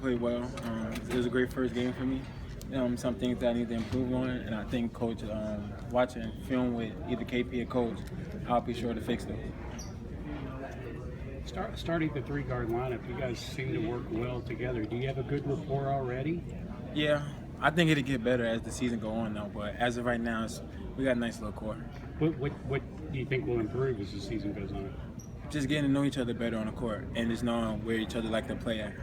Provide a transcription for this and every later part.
Played well. It was a great first game for me. Some things that I need to improve on, and I think Coach, watching film with either KP or Coach, I'll be sure to fix those. Starting the three-guard lineup, you guys seem to work well together. Do you have a good rapport already? Yeah, I think it'll get better as the season go on, though. But as of right now, we got a nice little core. What do you think will improve as the season goes on? Just getting to know each other better on the court, and just knowing where each other like to play at.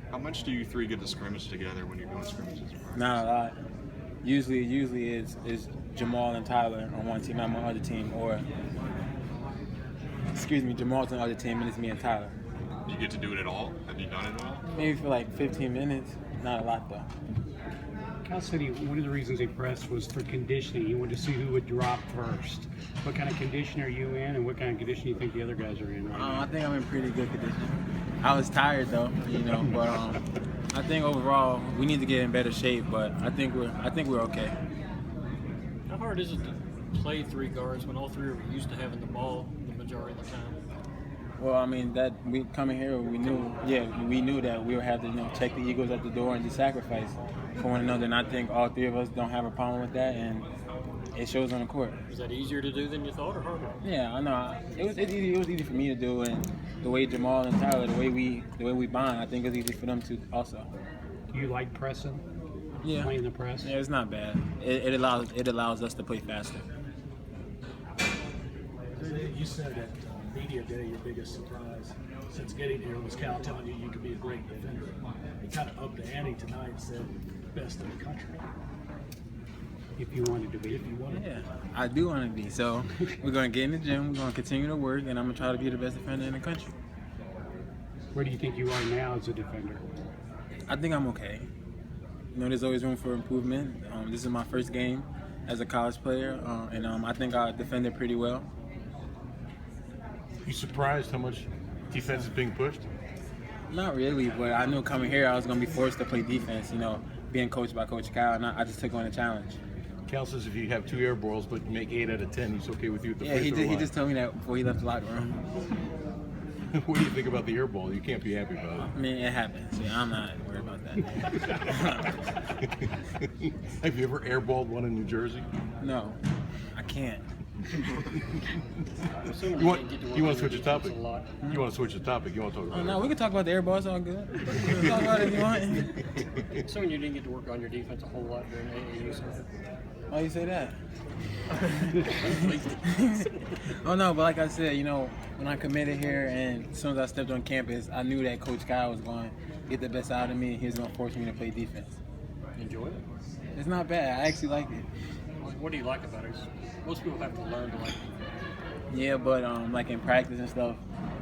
How much do you three get to scrimmage together when you're doing scrimmages? Not a lot. Usually it's Jamal and Tyler on one team, I'm on the other team, or Jamal's on the other team, and it's me and Tyler. Do you get to do it at all? Have you done it at all? Maybe for like 15 minutes. Not a lot though. Cal City, one of the reasons they pressed was for conditioning. You wanted to see who would drop first. What kind of condition are you in, and what kind of condition do you think the other guys are in right now? I think I'm in pretty good condition. I was tired though, but I think overall we need to get in better shape. But I think we're okay. How hard is it to play three guards when all three are used to having the ball the majority of the time? Well, I mean that we coming here, we knew that we would have to check the egos at the door and just sacrifice for one another. And I think all three of us don't have a problem with that, and it shows on the court. Was that easier to do than you thought, or harder? Yeah, I know. It was easy for me to do, and the way Jamal and Tyler, the way we bond, I think it's easy for them to also. Do you like pressing? Yeah. Playing the press? Yeah, it's not bad. It allows us to play faster. You said at media day your biggest surprise since getting here was Cal telling you could be a great defender. He kind of upped the ante tonight and said best in the country. If you wanted to be. If you wanted. Yeah, I do want to be. So we're going to get in the gym. We're going to continue to work, and I'm going to try to be the best defender in the country. Where do you think you are now as a defender? I think I'm okay. There's always room for improvement. This is my first game as a college player, and I think I defended pretty well. You surprised how much defense is being pushed? Not really, but I knew coming here I was going to be forced to play defense, being coached by Coach Kyle, and I just took on the challenge. Cal says if you have 2 air balls but you make 8 out of 10, he's okay with you at the free throw line. He just told me that before he left the locker room. What do you think about the air ball? You can't be happy about it. I mean, it happens. Yeah, I'm not worried about that. Have you ever airballed one in New Jersey? No, I can't. You want to switch the topic? You want to switch the topic? You want to talk about it? No, we can talk about the air ball. It's all good. We can talk about it if you want. Assuming you didn't get to work on your defense a whole lot during AAU season. Why you say that? Oh no, but like I said, when I committed here and as soon as I stepped on campus, I knew that Coach Kyle was going to get the best out of me. He was going to force me to play defense. Enjoy it? It's not bad. I actually like it. What do you like about it? Most people have to learn to like it. Yeah, but like in practice and stuff,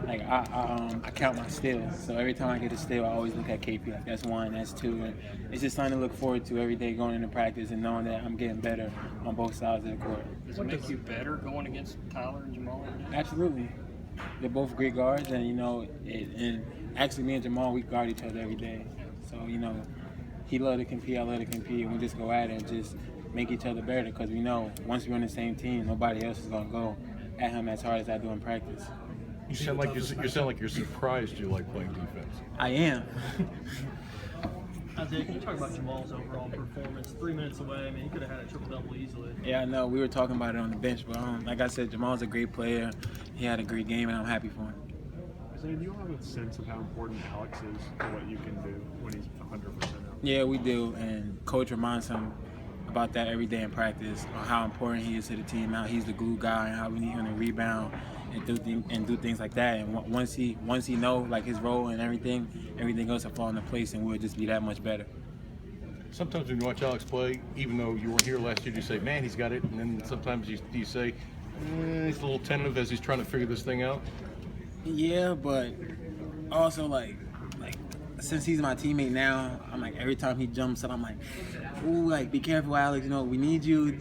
like I count my steals. So every time I get a steal, I always look at KP. Like that's 1, that's 2, and it's just something to look forward to every day going into practice and knowing that I'm getting better on both sides of the court. Does it make you better going against Tyler and Jamal? Absolutely. They're both great guards, and and actually me and Jamal, we guard each other every day. So he loves to compete, I love to compete, and we just go at it and just make each other better because we know once we're on the same team, nobody else is gonna go at him as hard as I do in practice. You sound like you're surprised you like playing defense. I am. Isaiah, can you talk about Jamal's overall performance? 3 minutes away, I mean, he could have had a triple-double easily. Yeah, I know. We were talking about it on the bench, but like I said, Jamal's a great player. He had a great game, and I'm happy for him. Isaiah, do you have a sense of how important Alex is to what you can do when he's 100% out? Yeah, we do, and Coach reminds him about that every day in practice, on how important he is to the team, how he's the glue guy, and how we need him to rebound and do things like that. And once he know like his role and everything else will fall into place, and we'll just be that much better. Sometimes when you watch Alex play, even though you weren't here last year, you say, "Man, he's got it," and then sometimes you say, "He's a little tentative as he's trying to figure this thing out." Yeah, but also like since he's my teammate now, I'm like every time he jumps up, I'm like, "Ooh, like be careful, Alex. We need you."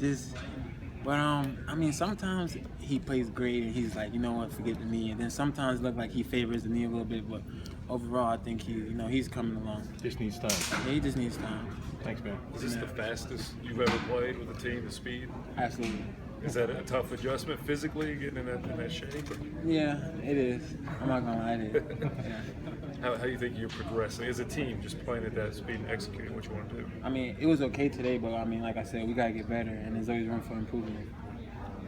But I mean, sometimes he plays great and he's like, forget the knee. And then sometimes it looks like he favors the knee a little bit. But overall, I think he's coming along. Just needs time. Yeah, he just needs time. Thanks, man. Is this the fastest you've ever played with a team, the speed? Absolutely. Is that a tough adjustment physically, getting in that shape? Yeah, it is. I'm not gonna lie, it is. Yeah. How do you think you're progressing as a team, just playing at that speed and executing what you want to do? I mean, it was okay today, but I mean, like I said, we gotta get better, and there's always room for improvement.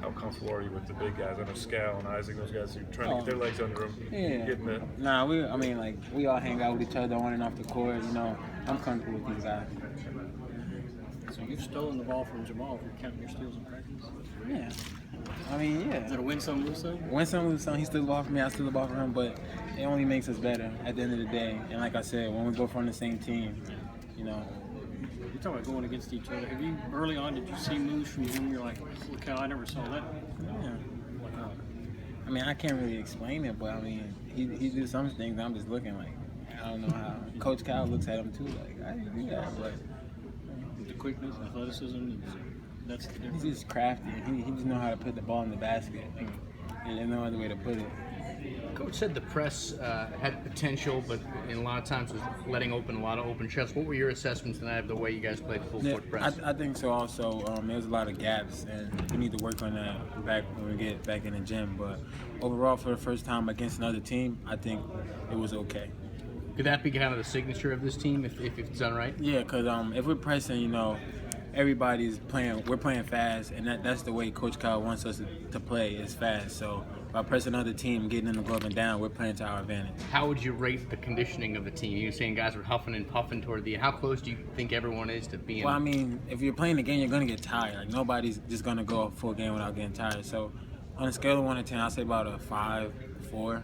How comfortable are you with the big guys? I know Scal and Isaac, those guys who are trying to get their legs under them. Yeah. Getting that. Nah, we all hang out with each other on and off the court. You know, I'm comfortable with these guys. So you've stolen the ball from Jamal if you're counting your steals in practice. Yeah. I mean, yeah. Is it a win some, lose some? Win some, lose some. He steals the ball from me, I steal the ball from him, but it only makes us better at the end of the day. And like I said, when we go from the same team, you know. You're talking about going against each other. Have you, early on, did you see moves from him? You're like, look how I never saw that. Yeah. I mean, I can't really explain it, but I mean, he do some things. I'm just looking like, I don't know how. Coach Cal looks at him too, like, how do you do that? But The quickness, athleticism, that's the difference. he's just crafty. He just know how to put the ball in the basket. And there's no other way to put it. Coach said the press had potential, but in a lot of times was letting open a lot of open shots. What were your assessments tonight of the way you guys played full court press? I think so also. There's a lot of gaps, and we need to work on that back when we get back in the gym. But overall, for the first time against another team, I think it was okay. Could that be kind of the signature of this team if it's done right? Yeah, because if we're pressing, you know, everybody's playing. We're playing fast, and that's the way Coach Kyle wants us to play is fast. So by pressing another team, getting in the glove and down, we're playing to our advantage. How would you rate the conditioning of the team? You're saying guys were huffing and puffing toward the. How close do you think everyone is to being? Well, I mean, if you're playing the game, you're gonna get tired. Like nobody's just gonna go a full game without getting tired. So on a scale of 1 to 10, I'll say about a 5, 4.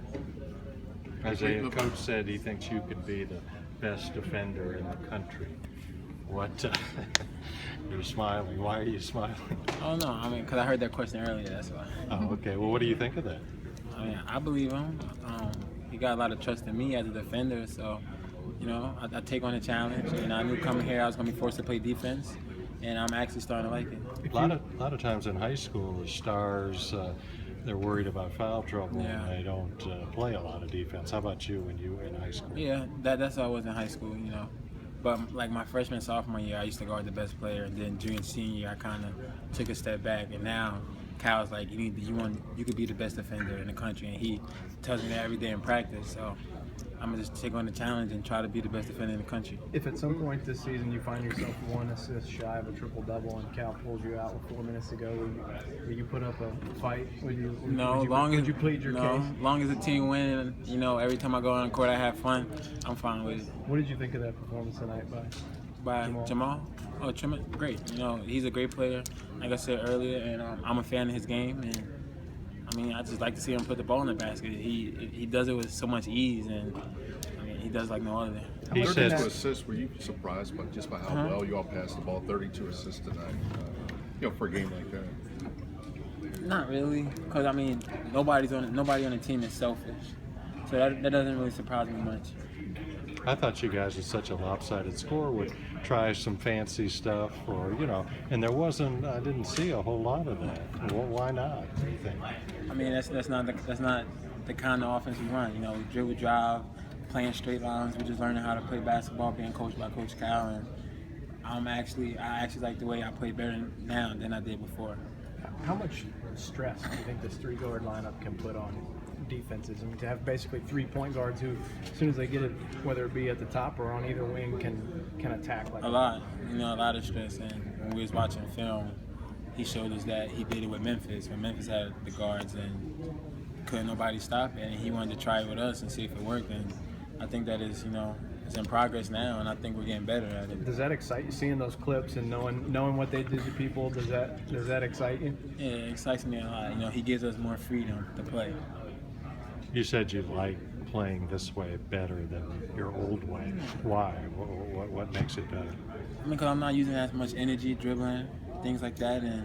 Isaiah, Coach said he thinks you could be the best defender in the country. What? You're smiling. Why are you smiling? Oh no, I mean, because I heard that question earlier. That's why. Oh, okay. Well, what do you think of that? I mean, I believe him. He got a lot of trust in me as a defender, so you know, I take on the challenge. And I knew coming here I was gonna be forced to play defense, and I'm actually starting to like it. A lot of times in high school, the stars they're worried about foul trouble Yeah. and they don't play a lot of defense. How about you when you were in high school? Yeah, that's how I was in high school, you know. But like my freshman, sophomore year, I used to guard the best player, and then junior, senior year, I kind of took a step back. And now, Kyle's like, you could be the best defender in the country, and he tells me that every day in practice. So I'm gonna just take on the challenge and try to be the best defender in the country. If at some point this season you find yourself 1 assist shy of a triple-double and Cal pulls you out with 4 minutes to go, will you put up a fight? Would you plead your case? Long as the team win, and you know, every time I go on the court, I have fun. I'm fine with it. What did you think of that performance tonight by Jamal? Oh, great. You know, he's a great player, like I said earlier, and I'm a fan of his game. And I mean, I just like to see him put the ball in the basket. He does it with so much ease, and I mean, he does like no other. He said, 32 assists. Were you surprised by how well you all passed the ball? 32 assists tonight. You know, for a game like that. Not really, because I mean, nobody on the team is selfish, so that doesn't really surprise me much. I thought you guys, with such a lopsided score, would try some fancy stuff, or you know, and I didn't see a whole lot of that. Well, why not? Do you think? I mean, that's not the kind of offense we run. You know, dribble, drive, playing straight lines. We're just learning how to play basketball, being coached by Coach Cal, and I actually like the way I play better now than I did before. How much stress do you think this 3-guard lineup can put on defenses? I mean, to have basically 3 point guards who, as soon as they get it, whether it be at the top or on either wing, can attack like a lot. You know, a lot of stress. And when we was watching film, he showed us that he did it with Memphis. When Memphis had the guards and couldn't nobody stop it, and he wanted to try it with us and see if it worked. And I think that is, you know, it's in progress now, and I think we're getting better at it. Does that excite you, seeing those clips and knowing what they did to people? Does that excite you? Yeah, it excites me a lot. You know, he gives us more freedom to play. You said you like playing this way better than your old way. Why? What makes it better? I mean, because I'm not using as much energy, dribbling, things like that. And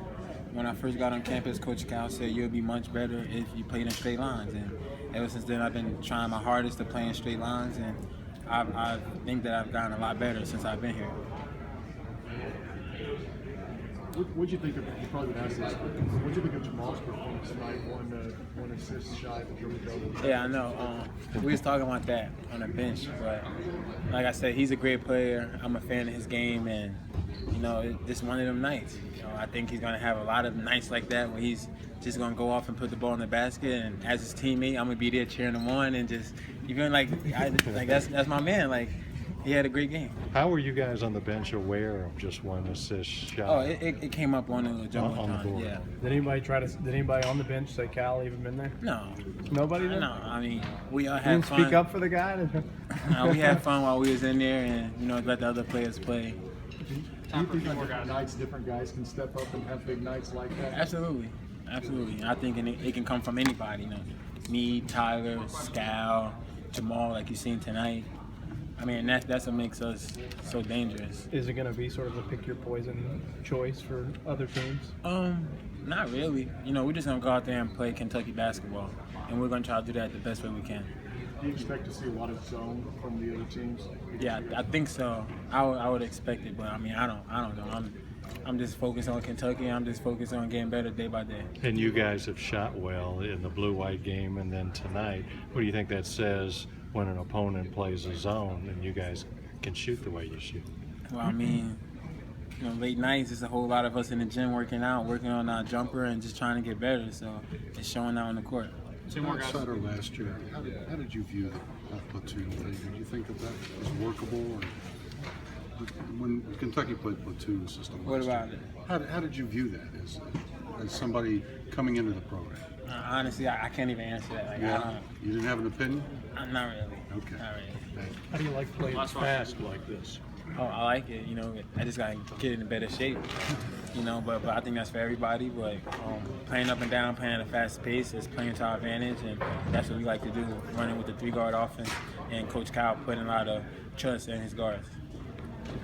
when I first got on campus, Coach Cal said you'll be much better if you played in straight lines. And ever since then, I've been trying my hardest to play in straight lines, and I think that I've gotten a lot better since I've been here. What'd you think of? You probably would ask this. What'd you think of Jamal's performance tonight? 1 assist shy of a triple-double. Yeah, I know. We was talking about that on the bench, but like I said, he's a great player. I'm a fan of his game, and you know, it's one of them nights. You know, I think he's gonna have a lot of nights like that where he's just gonna go off and put the ball in the basket. And as his teammate, I'm gonna be there cheering him on and just, You feel like that's my man. Like he had a great game. How were you guys on the bench aware of just one assist shot? Oh, it came up on the jump On the time. board. Yeah. Did anybody on the bench say Cal even been there? No. Nobody did? No. I mean, we all You had didn't fun. speak up for the guy? We had fun while we was in there, and let the other players play. Do you think on different nights, different guys can step up and have big nights like that? Absolutely. I think it can come from anybody. Me, Tyler, Scal, Jamal, like you seen tonight. I mean, that's what makes us so dangerous. Is it going to be sort of a pick your poison choice for other teams? Not really. We're just gonna go out there and play Kentucky basketball, and we're gonna try to do that the best way we can. Do you expect to see a lot of zone from the other teams? Yeah, I think so. I would expect it, but I mean, I don't know. I'm just focused on Kentucky. I'm just focused on getting better day by day. And you guys have shot well in the blue-white game, and then tonight. What do you think that says when an opponent plays a zone and you guys can shoot the way you shoot? Well, I mean, late nights, there's a whole lot of us in the gym working on our jumper and just trying to get better. So it's showing out on the court. Outside of last year, how did you view that platoon thing? Did you think that was workable? Or when Kentucky played platoon system What last about year, it? How did you view that as somebody coming into the program? Honestly, I can't even answer that. Like, You didn't have an opinion? Not really. Okay. Not really. How do you like playing fast like this? Oh, I like it. I just gotta get in better shape. But I think that's for everybody. But playing up and down, playing at a fast pace is playing to our advantage, and that's what we like to do. Running with the 3-guard offense, and Coach Kyle putting a lot of trust in his guards.